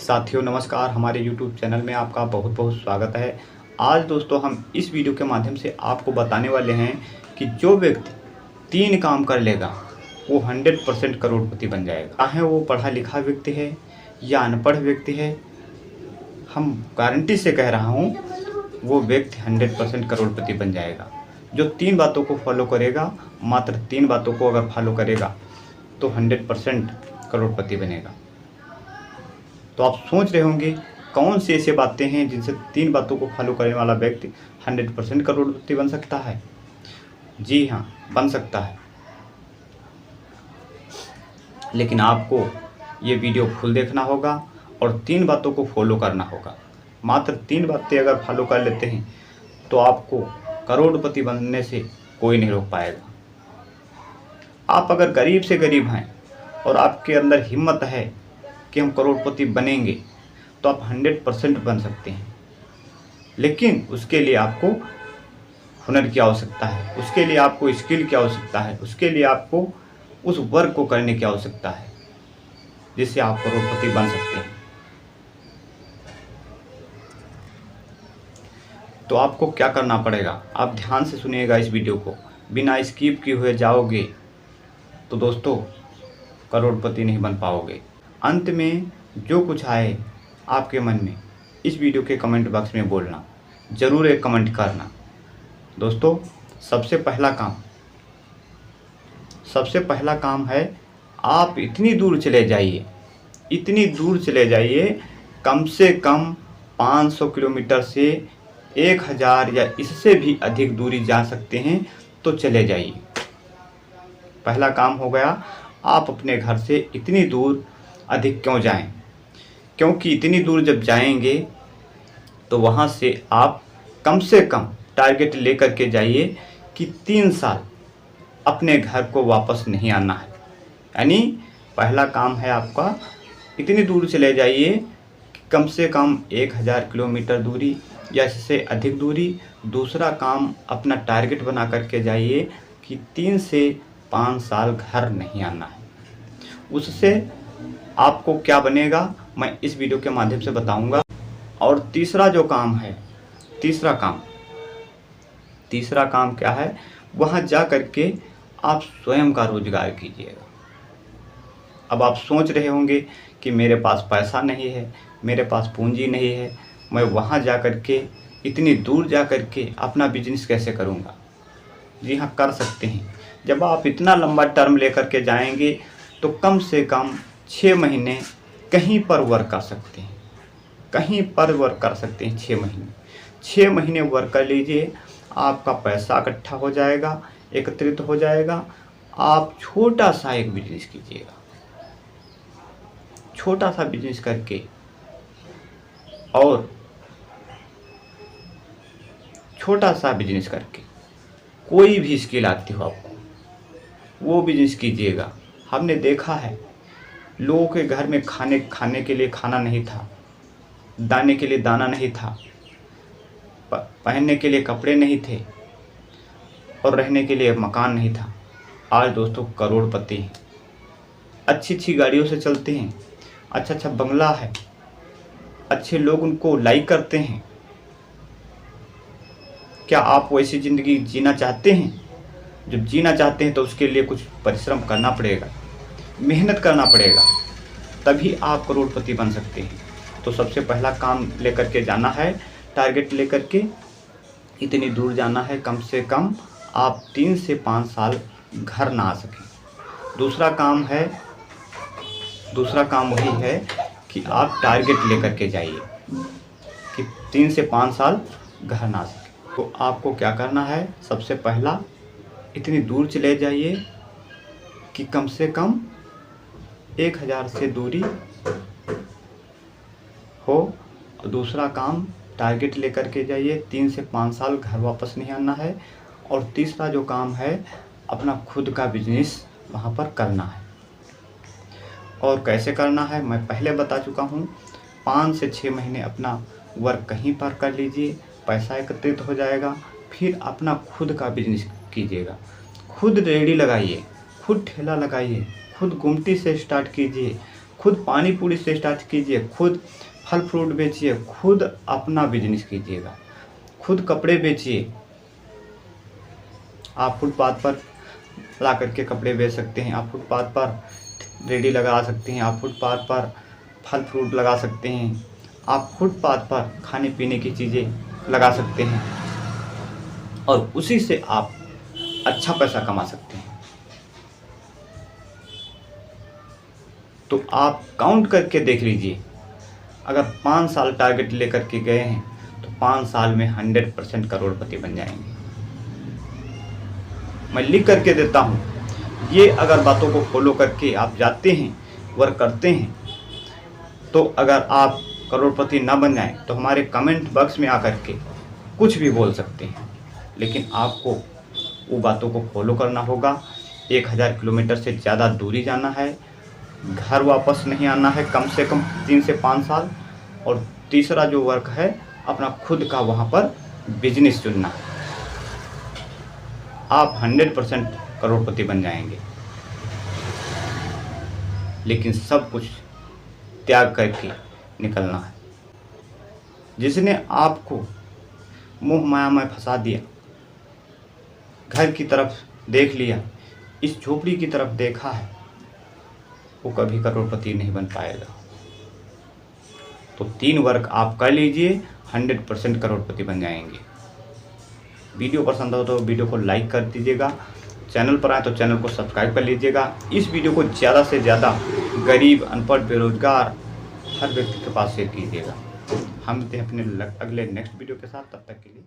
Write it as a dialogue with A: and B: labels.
A: साथियों नमस्कार, हमारे YouTube चैनल में आपका बहुत बहुत स्वागत है। आज दोस्तों हम इस वीडियो के माध्यम से आपको बताने वाले हैं कि जो व्यक्ति 3 काम कर लेगा वो 100% करोड़पति बन जाएगा। चाहे वो पढ़ा लिखा व्यक्ति है या अनपढ़ व्यक्ति है, हम गारंटी से कह रहा हूँ वो व्यक्ति 100% करोड़पति बन जाएगा। जो 3 बातों को फॉलो करेगा, मात्र 3 बातों को अगर फॉलो करेगा तो 100% करोड़पति बनेगा। तो आप सोच रहे होंगे कौन सी ऐसी बातें हैं जिनसे 3 बातों को फॉलो करने वाला व्यक्ति 100% करोड़पति बन सकता है। जी हाँ, बन सकता है, लेकिन आपको ये वीडियो फुल देखना होगा और 3 बातों को फॉलो करना होगा। मात्र 3 बातें अगर फॉलो कर लेते हैं तो आपको करोड़पति बनने से कोई नहीं रोक पाएगा। आप अगर गरीब से गरीब हैं और आपके अंदर हिम्मत है कि हम करोड़पति बनेंगे तो आप 100% बन सकते हैं, लेकिन उसके लिए आपको हुनर की आवश्यकता है, उसके लिए आपको स्किल की आवश्यकता है, उसके लिए आपको उस वर्क को करने की आवश्यकता है जिससे आप करोड़पति बन सकते हैं। तो आपको क्या करना पड़ेगा, आप ध्यान से सुनिएगा इस वीडियो को, बिना स्किप किए हुए जाओगे तो दोस्तों करोड़पति नहीं बन पाओगे। अंत में जो कुछ आए आपके मन में इस वीडियो के कमेंट बॉक्स में बोलना, ज़रूर एक कमेंट करना। दोस्तों सबसे पहला काम है आप इतनी दूर चले जाइए, कम से कम 500 किलोमीटर से 1000 या इससे भी अधिक दूरी जा सकते हैं तो चले जाइए। पहला काम हो गया। आप अपने घर से इतनी दूर अधिक क्यों जाएं? क्योंकि इतनी दूर जब जाएंगे तो वहाँ से आप कम से कम टारगेट लेकर के जाइए कि 3 साल अपने घर को वापस नहीं आना है। यानी पहला काम है आपका इतनी दूर चले जाइए कि कम से कम 1000 किलोमीटर दूरी या इससे अधिक दूरी। दूसरा काम अपना टारगेट बना करके जाइए कि 3 से 5 साल घर नहीं आना है। उससे आपको क्या बनेगा मैं इस वीडियो के माध्यम से बताऊंगा। और तीसरा काम क्या है, वहाँ जा करके आप स्वयं का रोजगार कीजिएगा। अब आप सोच रहे होंगे कि मेरे पास पैसा नहीं है, मेरे पास पूंजी नहीं है, मैं वहाँ जा करके इतनी दूर जा करके अपना बिजनेस कैसे करूँगा। जी हाँ, कर सकते हैं। जब आप इतना लंबा टर्म लेकर के जाएंगे तो कम से कम 6 महीने कहीं पर वर्क कर सकते हैं, 6 महीने वर्क कर लीजिए, आपका पैसा इकट्ठा हो जाएगा, एकत्रित हो जाएगा। आप छोटा सा एक बिजनेस कीजिएगा, छोटा सा बिजनेस करके, और छोटा सा बिजनेस करके कोई भी स्किल आती हो आपको वो बिजनेस कीजिएगा। हमने देखा है लोगों के घर में खाने के लिए खाना नहीं था, दाने के लिए दाना नहीं था, पहनने के लिए कपड़े नहीं थे और रहने के लिए मकान नहीं था। आज दोस्तों करोड़पति हैं, अच्छी गाड़ियों से चलते हैं, अच्छा बंगला है, अच्छे लोग उनको लाइक करते हैं। क्या आप वैसी ज़िंदगी जीना चाहते हैं? जब जीना चाहते हैं तो उसके लिए कुछ परिश्रम करना पड़ेगा, मेहनत करना पड़ेगा, तभी आप करोड़पति बन सकते हैं। तो सबसे पहला काम लेकर के जाना है, टारगेट लेकर के इतनी दूर जाना है, कम से कम आप 3 से 5 साल घर ना आ सकें। दूसरा काम वही है कि आप टारगेट लेकर के जाइए कि 3 से 5 साल घर ना आ सकें। तो आपको क्या करना है, सबसे पहला इतनी दूर चले जाइए कि कम से कम 1000 से दूरी हो। दूसरा काम टारगेट लेकर के जाइए, 3 से 5 साल घर वापस नहीं आना है। और तीसरा जो काम है, अपना खुद का बिजनेस वहाँ पर करना है। और कैसे करना है मैं पहले बता चुका हूँ। 5 से 6 महीने अपना वर्क कहीं पर कर लीजिए, पैसा एकत्रित हो जाएगा, फिर अपना खुद का बिजनेस कीजिएगा। खुद रेहड़ी लगाइए, खुद ठेला लगाइए, खुद गुमटी से स्टार्ट कीजिए, खुद पानी पूरी से स्टार्ट कीजिए, खुद फल फ्रूट बेचिए, खुद अपना बिजनेस कीजिएगा, खुद कपड़े बेचिए। आप फुटपाथ पर ला करके कपड़े बेच सकते हैं, आप फुटपाथ पर रेडी लगा सकते हैं, आप फुटपाथ पर फल फ्रूट लगा सकते हैं, आप फुटपाथ पर खाने पीने की चीज़ें लगा सकते हैं और उसी से आप अच्छा पैसा कमा सकते हैं। तो आप काउंट करके देख लीजिए, अगर 5 साल टारगेट लेकर के गए हैं तो 5 साल में 100% करोड़पति बन जाएंगे। मैं लिख करके देता हूँ, ये अगर बातों को फॉलो करके आप जाते हैं, वर्क करते हैं, तो अगर आप करोड़पति ना बन जाएं तो हमारे कमेंट बॉक्स में आकर के कुछ भी बोल सकते हैं, लेकिन आपको वो बातों को फॉलो करना होगा। 1000 किलोमीटर से ज़्यादा दूरी जाना है, घर वापस नहीं आना है कम से कम 3 से 5 साल, और तीसरा जो वर्क है अपना खुद का वहाँ पर बिजनेस चुनना है। आप 100% करोड़पति बन जाएंगे, लेकिन सब कुछ त्याग करके निकलना है। जिसने आपको मोह माया में फंसा दिया, घर की तरफ देख लिया, इस झोपड़ी की तरफ देखा है, वो कभी करोड़पति नहीं बन पाएगा। तो 3 वर्क आप कर लीजिए, 100% करोड़पति बन जाएंगे। वीडियो पसंद हो तो वीडियो को लाइक कर दीजिएगा, चैनल पर आए तो चैनल को सब्सक्राइब कर लीजिएगा। इस वीडियो को ज़्यादा से ज़्यादा गरीब, अनपढ़, बेरोजगार हर व्यक्ति के पास शेयर कीजिएगा। हम मिलते हैं अपने अगले नेक्स्ट वीडियो के साथ, तब तक के लिए।